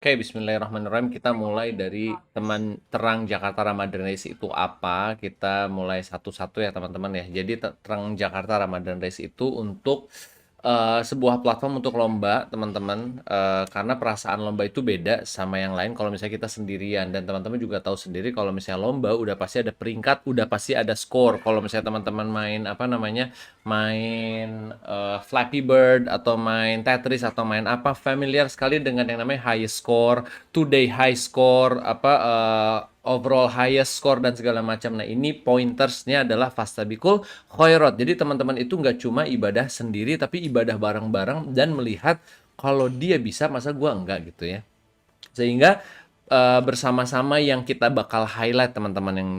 Oke, bismillahirrahmanirrahim. Kita mulai dari teman terang Jakarta Ramadan Race itu apa? Kita mulai satu-satu ya teman-teman ya. Jadi terang Jakarta Ramadan Race itu untuk sebuah platform untuk lomba teman-teman. Karena perasaan lomba itu beda sama yang lain kalau misalnya kita sendirian. Dan teman-teman juga tahu sendiri kalau misalnya lomba udah pasti ada peringkat, udah pasti ada skor. Kalau misalnya teman-teman main apa namanya, main Flappy Bird atau main Tetris atau main apa, familiar sekali dengan yang namanya highest score, today high score, apa overall highest score dan segala macam. Nah, ini pointersnya adalah fastabikul khairat. Jadi teman-teman itu nggak cuma ibadah sendiri tapi ibadah bareng-bareng dan melihat kalau dia bisa masa gua enggak gitu ya. Sehingga bersama-sama yang kita bakal highlight teman-teman yang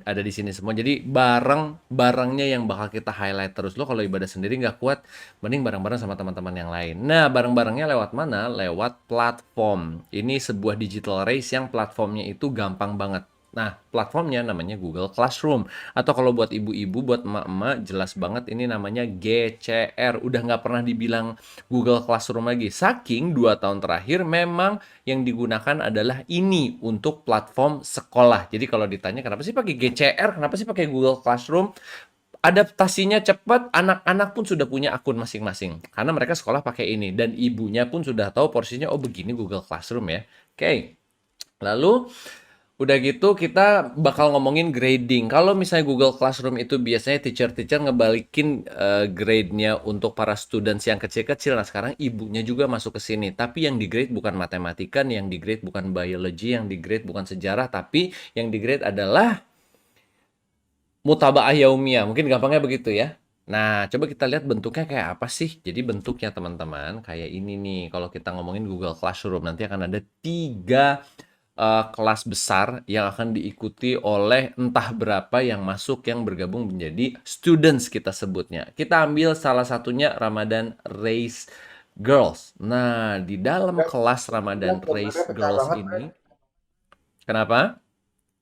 ada di sini semua. Jadi bareng-barengnya yang bakal kita highlight terus. Lo kalau ibadah sendiri nggak kuat, mending bareng-bareng sama teman-teman yang lain. Nah, bareng-barengnya lewat mana? Lewat platform. Ini sebuah digital race yang platformnya itu gampang banget. Nah, platformnya namanya Google Classroom. Atau kalau buat ibu-ibu, buat emak-emak, jelas banget ini namanya GCR. Udah nggak pernah dibilang Google Classroom lagi. Saking 2 tahun terakhir memang yang digunakan adalah ini untuk platform sekolah. Jadi kalau ditanya kenapa sih pakai GCR, kenapa sih pakai Google Classroom? Adaptasinya cepat, anak-anak pun sudah punya akun masing-masing. Karena mereka sekolah pakai ini. Dan ibunya pun sudah tahu porsinya, oh begini Google Classroom ya. Oke, lalu udah gitu kita bakal ngomongin grading. Kalau misalnya Google Classroom itu biasanya teacher-teacher ngebalikin grade-nya untuk para students yang kecil-kecil. Nah, sekarang ibunya juga masuk ke sini. Tapi yang di-grade bukan matematika, yang di-grade bukan biology, yang di-grade bukan sejarah, tapi yang di-grade adalah mutaba'ah yaumiyah. Mungkin gampangnya begitu ya. Nah, coba kita lihat bentuknya kayak apa sih. Jadi bentuknya teman-teman kayak ini nih. Kalau kita ngomongin Google Classroom, nanti akan ada 3 kelas besar yang akan diikuti oleh entah berapa yang masuk yang bergabung menjadi students kita sebutnya. Kita ambil salah satunya Ramadan Race Girls. Nah, di dalam kelas Ramadan Gambarnya Race pecah Girls banget, Bre. ini, kenapa?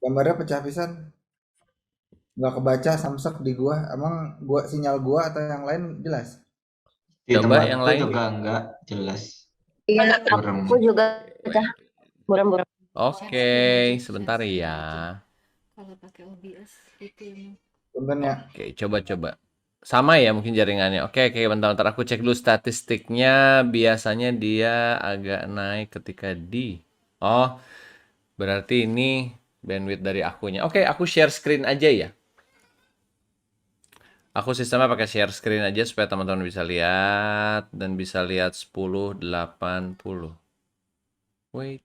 Gambarnya pecah pisan. Nggak kebaca samsek di gua. Emang gua sinyal gua atau yang lain jelas? Di Coba yang tempatku lain. juga enggak jelas. Iya, Burem. aku juga pecah buram-buram. Oke, sebentar ya. Kalau pakai OBS itu yang Punten ya. Oke, coba-coba. Sama ya mungkin jaringannya. Oke, oke, bentar-bentar aku cek dulu statistiknya. Biasanya dia agak naik ketika di. Oh, berarti ini bandwidth dari akunya. Oke, aku share screen aja ya. Aku sistemnya pakai share screen aja supaya teman-teman bisa lihat dan bisa lihat 1080. Wait.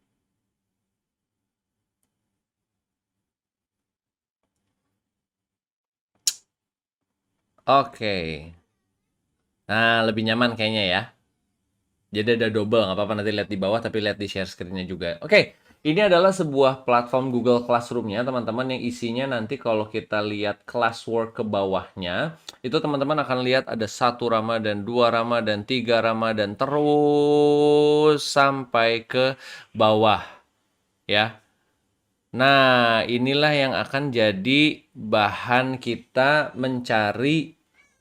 Oke. Nah, lebih nyaman kayaknya ya. Jadi ada double, nggak apa-apa nanti lihat di bawah tapi lihat di share screen-nya juga. Oke, ini adalah sebuah platform Google Classroom-nya teman-teman yang isinya nanti kalau kita lihat classwork ke bawahnya, itu teman-teman akan lihat ada 1 Ramadan, 2 Ramadan, 3 Ramadan, terus sampai ke bawah ya. Nah, inilah yang akan jadi bahan kita mencari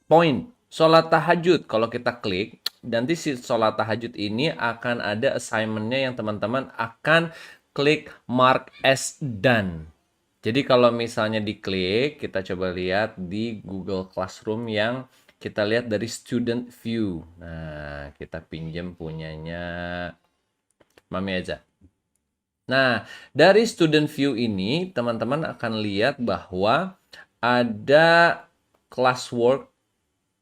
poin. Sholat tahajud, kalau kita klik, nanti si sholat tahajud ini akan ada assignment-nya yang teman-teman akan klik mark as done. Jadi kalau misalnya diklik, kita coba lihat di Google Classroom yang kita lihat dari student view. Nah, kita pinjam punyanya Mami aja. Nah, dari student view ini, teman-teman akan lihat bahwa ada classwork.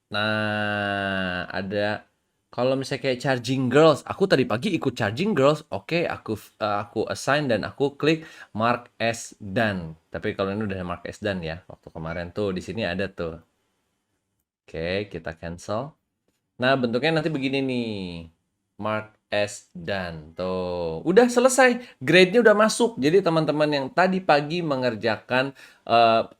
Nah, ada kalau misalnya kayak Charging Girls, aku tadi pagi ikut Charging Girls, oke, aku assign dan aku klik mark as done. Tapi kalau ini udah mark as done ya, waktu kemarin tuh di sini ada tuh. Oke, kita cancel. Nah, bentuknya nanti begini nih. Mark as done. Tuh, udah selesai. Grade-nya udah masuk. Jadi teman-teman yang tadi pagi mengerjakan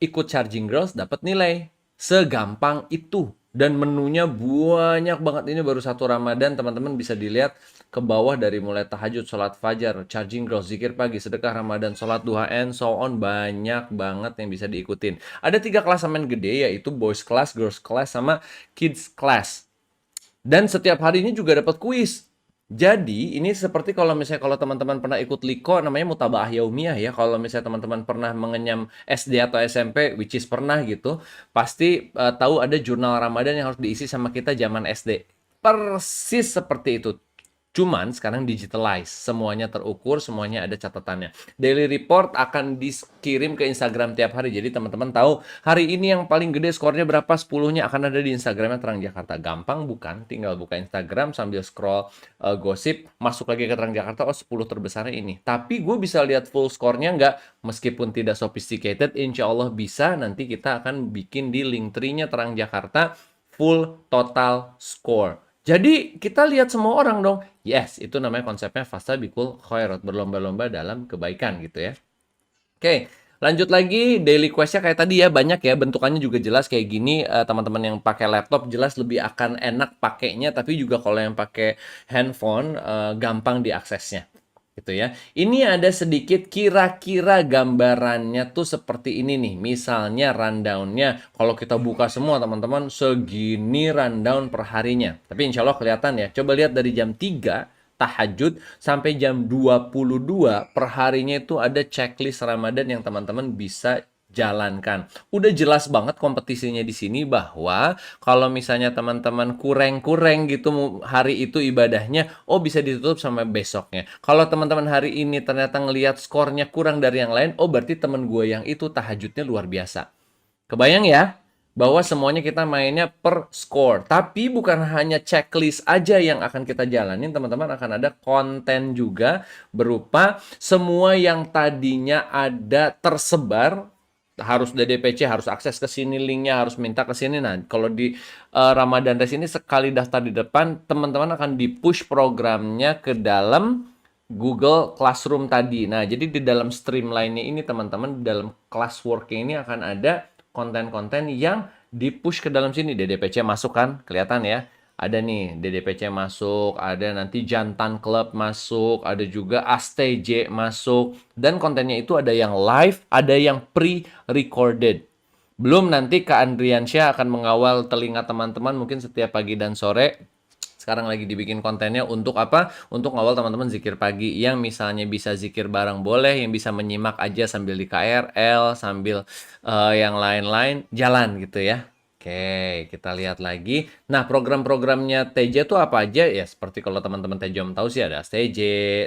ikut Charging Girls dapat nilai. Segampang itu. Dan menunya banyak banget. Ini baru 1 Ramadan. Teman-teman bisa dilihat ke bawah dari mulai tahajud, sholat fajar, Charging Girls, zikir pagi, sedekah Ramadan, sholat duha, and so on. Banyak banget yang bisa diikutin. Ada 3 kelas amen gede, yaitu boys class, girls class, sama kids class. Dan setiap harinya juga dapat kuis. Jadi ini seperti kalau misalnya kalau teman-teman pernah ikut Liko namanya Mutabaah Yaumiyah ya. Kalau misalnya teman-teman pernah mengenyam SD atau SMP, which is pernah gitu, pasti tahu ada jurnal Ramadan yang harus diisi sama kita zaman SD. Persis seperti itu. Cuman sekarang digitalize, semuanya terukur, semuanya ada catatannya. Daily report akan dikirim ke Instagram tiap hari. Jadi teman-teman tahu hari ini yang paling gede skornya berapa, 10-nya akan ada di Instagramnya Terang Jakarta. Gampang bukan? Tinggal buka Instagram sambil scroll gosip, masuk lagi ke Terang Jakarta, oh 10 terbesarnya ini. Tapi gue bisa lihat full skornya nggak? Meskipun tidak sophisticated, insya Allah bisa. Nanti kita akan bikin di link tree-nya Terang Jakarta full total score. Jadi kita lihat semua orang dong. Yes, itu namanya konsepnya fastabiqul khairat, berlomba-lomba dalam kebaikan gitu ya. Oke, lanjut lagi daily quest-nya kayak tadi ya, banyak ya, bentukannya juga jelas kayak gini. Teman-teman yang pakai laptop jelas lebih akan enak pakainya, tapi juga kalau yang pakai handphone gampang diaksesnya. Gitu ya. Ini ada sedikit kira-kira gambarannya tuh seperti ini nih. Misalnya rundown-nya, kalau kita buka semua teman-teman, segini rundown per harinya. Tapi insya Allah kelihatan ya. Coba lihat dari jam 3 tahajud sampai jam 22 per harinya itu ada checklist Ramadan yang teman-teman bisa jalankan. Udah jelas banget kompetisinya di sini bahwa kalau misalnya teman-teman kurang-kurang gitu hari itu ibadahnya, oh bisa ditutup sampai besoknya. Kalau teman-teman hari ini ternyata ngelihat skornya kurang dari yang lain, oh berarti teman gue yang itu tahajudnya luar biasa. Kebayang ya? Bahwa semuanya kita mainnya per score. Tapi bukan hanya checklist aja yang akan kita jalanin, teman-teman akan ada konten juga berupa semua yang tadinya ada tersebar, harus DDPC, harus akses ke sini linknya, harus minta ke sini. Nah, kalau di Ramadan Race ini sekali daftar di depan, teman-teman akan di-push programnya ke dalam Google Classroom tadi. Nah, jadi di dalam streamline-nya ini teman-teman, di dalam classwork-nya ini akan ada konten-konten yang di-push ke dalam sini. DDPC masuk kan? Kelihatan ya. Ada nih DDPC masuk, ada nanti Jantan Club masuk, ada juga ASTJ masuk. Dan kontennya itu ada yang live, ada yang pre-recorded. Belum nanti Kak Andriansyah akan mengawal telinga teman-teman mungkin setiap pagi dan sore. Sekarang lagi dibikin kontennya untuk apa? Untuk ngawal teman-teman zikir pagi yang misalnya bisa zikir bareng boleh, yang bisa menyimak aja sambil di KRL, sambil yang lain-lain jalan gitu ya. Oke, kita lihat lagi. Nah, program-programnya TJ itu apa aja? Ya, seperti kalau teman-teman TJ tahu sih ada TJ,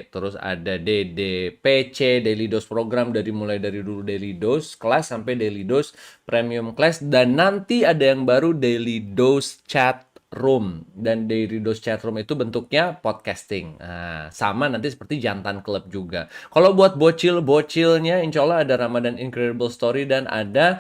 terus ada DDPC, Daily Dose program mulai dari dulu Daily Dose Class sampai Daily Dose Premium Class, dan nanti ada yang baru Daily Dose Chat Room, dan Daily Dose Chat Room itu bentuknya podcasting. Nah, sama nanti seperti Jantan Club juga. Kalau buat bocil-bocilnya, insya Allah ada Ramadan Incredible Story dan ada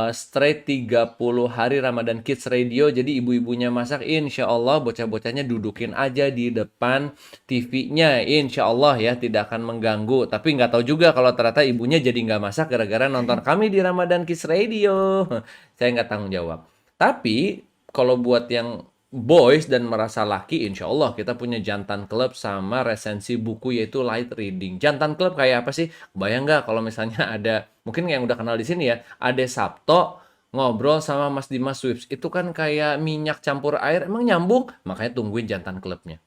straight 30 hari Ramadan Kids Radio. Jadi ibu-ibunya masak, insya Allah bocah-bocahnya dudukin aja di depan TV-nya. Insya Allah ya, tidak akan mengganggu. Tapi nggak tahu juga kalau ternyata ibunya jadi nggak masak gara-gara nonton kami di Ramadan Kids Radio. Saya nggak tanggung jawab. Tapi kalau buat yang boys dan merasa laki, insya Allah kita punya Jantan Club sama resensi buku yaitu light reading. Jantan Club kayak apa sih? Bayang nggak kalau misalnya ada, mungkin yang udah kenal di sini ya, Ade Sabto ngobrol sama Mas Dimas Swips. Itu kan kayak minyak campur air, emang nyambung? Makanya tungguin Jantan Clubnya.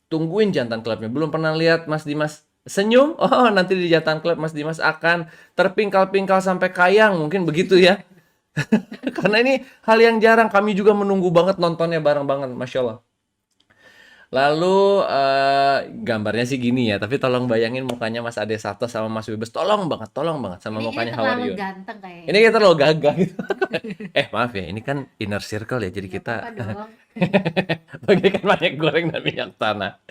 Tungguin Jantan Clubnya. Belum pernah lihat Mas Dimas senyum? Oh, nanti di Jantan Club Mas Dimas akan terpingkal-pingkal sampai kayang. Mungkin begitu ya. Karena ini hal yang jarang, kami juga menunggu banget nontonnya bareng banget, Masya Allah. Lalu gambarnya sih gini ya, tapi tolong bayangin mukanya Mas Ade Sabto sama Mas Wibes, tolong banget sama mukanya How are you. Ganteng kayaknya. Ini kita terlalu gagah gitu. Maaf ya, ini kan inner circle ya, jadi kita bagaikan minyak goreng dan minyak tanah.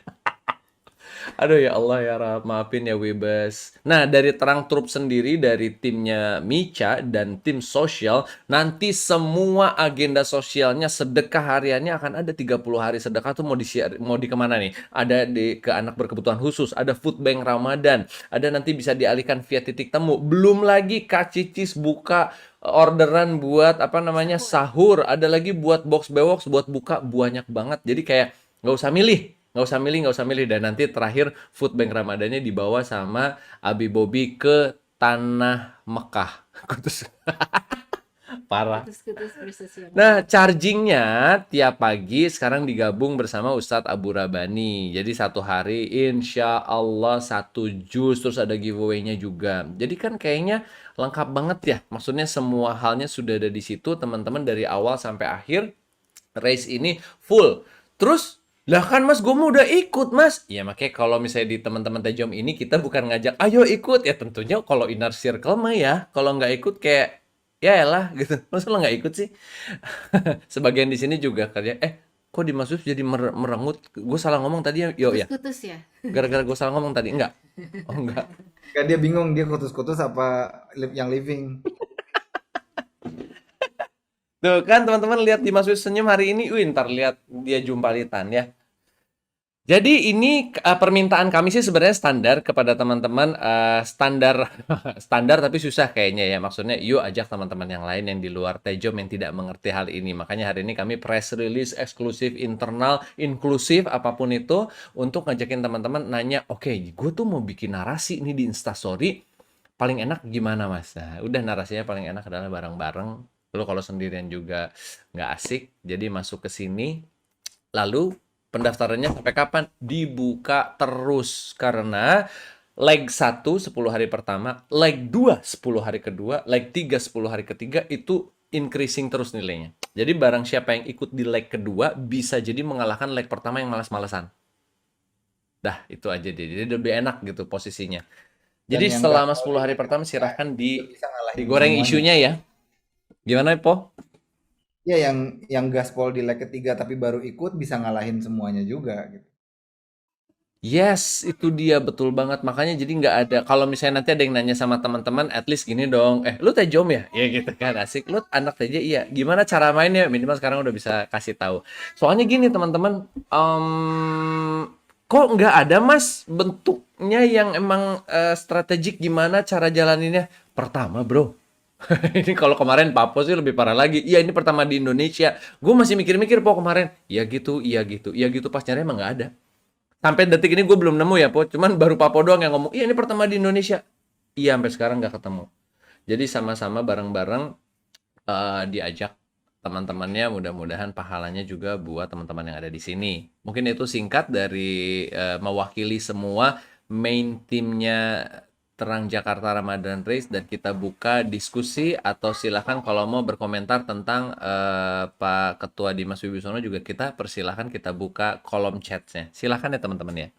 Aduh ya Allah ya Rab, maafin ya Wibes. Nah, dari Terang Trup sendiri, dari timnya Mica dan tim sosial, nanti semua agenda sosialnya, sedekah hariannya akan ada 30 hari sedekah tuh mau di kemana nih? Ada ke anak berkebutuhan khusus, ada food bank Ramadan, ada nanti bisa dialihkan via titik temu. Belum lagi Kak Cicis buka orderan buat sahur, ada lagi buat box bewok buat buka, banyak banget. Jadi kayak nggak usah milih, dan nanti terakhir food bank Ramadannya dibawa sama Abi Bobby ke Tanah Mekah. Parah. Putus-putus prestasi yang Nah, lain. chargingnya tiap pagi sekarang digabung bersama Ustadz Abu Rabani. Jadi satu hari insya Allah 1 juz, terus ada giveaway-nya juga. Jadi kan kayaknya lengkap banget ya. Maksudnya semua halnya sudah ada di situ, teman-teman dari awal sampai akhir race ini full. Terus, lah kan mas, gue mau udah ikut mas. Ya makanya kalau misalnya di teman-teman Tajam ini kita bukan ngajak, ayo ikut. Ya tentunya kalau inner circle mah ya, kalau nggak ikut kayak, ya elah gitu. Masa lo nggak ikut sih? Sebagian di sini juga kerja, kok di Mas Yus jadi merengut? Gue salah ngomong tadi ya? Yo ya, Putus-putus ya. gara-gara gue salah ngomong tadi? Enggak. Oh enggak. Kan dia bingung dia kutus-kutus apa yang living. Tuh kan teman-teman lihat di Mas Yus senyum hari ini, wih ntar lihat dia jumpalitan ya. Jadi ini permintaan kami sih sebenarnya standar kepada teman-teman, standar standar tapi susah kayaknya ya. Maksudnya yuk ajak teman-teman yang lain yang di luar Tejom yang tidak mengerti hal ini. Makanya hari ini kami press release eksklusif internal, inklusif apapun itu untuk ngajakin teman-teman nanya, oke, gue tuh mau bikin narasi ini di Instastory, paling enak gimana mas? Nah, udah narasinya paling enak adalah bareng-bareng. Lalu kalau sendirian juga nggak asik, jadi masuk ke sini. Lalu pendaftarannya sampai kapan? Dibuka terus karena leg 1 10 hari pertama, leg 2 10 hari kedua, leg 3 10 hari ketiga itu increasing terus nilainya. Jadi barang siapa yang ikut di leg kedua bisa jadi mengalahkan leg pertama yang malas-malesan. Dah, itu aja dia. Jadi lebih enak gitu posisinya. Dan Jadi yang selama gaspol 10 hari di pertama leg silahkan juga bisa ngalahin digoreng semuanya. isunya ya. Gimana, Po? Ya yang gaspol di leg ketiga tapi baru ikut bisa ngalahin semuanya juga gitu. Yes, itu dia betul banget. Makanya jadi nggak ada. Kalau misalnya nanti ada yang nanya sama teman-teman, at least gini dong. Lu Tejom ya? Ya gitu kan asik. Lu anak TJ iya. Gimana cara mainnya? Minimal sekarang udah bisa kasih tahu. Soalnya gini teman-teman, kok nggak ada mas bentuknya yang emang strategik gimana cara jalaninnya? Pertama bro. Ini kalau kemarin Papo sih lebih parah lagi. Iya ini pertama di Indonesia. Gue masih mikir-mikir Po kemarin. Iya gitu, iya gitu, iya gitu. Pas nyari emang nggak ada. Sampai detik ini gue belum nemu ya, Po. Cuman baru Papo doang yang ngomong, iya ini pertama di Indonesia. Iya, sampai sekarang nggak ketemu. Jadi sama-sama bareng-bareng diajak teman-temannya, mudah-mudahan pahalanya juga buat teman-teman yang ada di sini. Mungkin itu singkat dari mewakili semua main timnya Terang Jakarta Ramadan Race dan kita buka diskusi atau silahkan kalau mau berkomentar tentang Pak Ketua Dimas Wibisono juga kita persilahkan kita buka kolom chatnya. Silahkan ya teman-teman ya.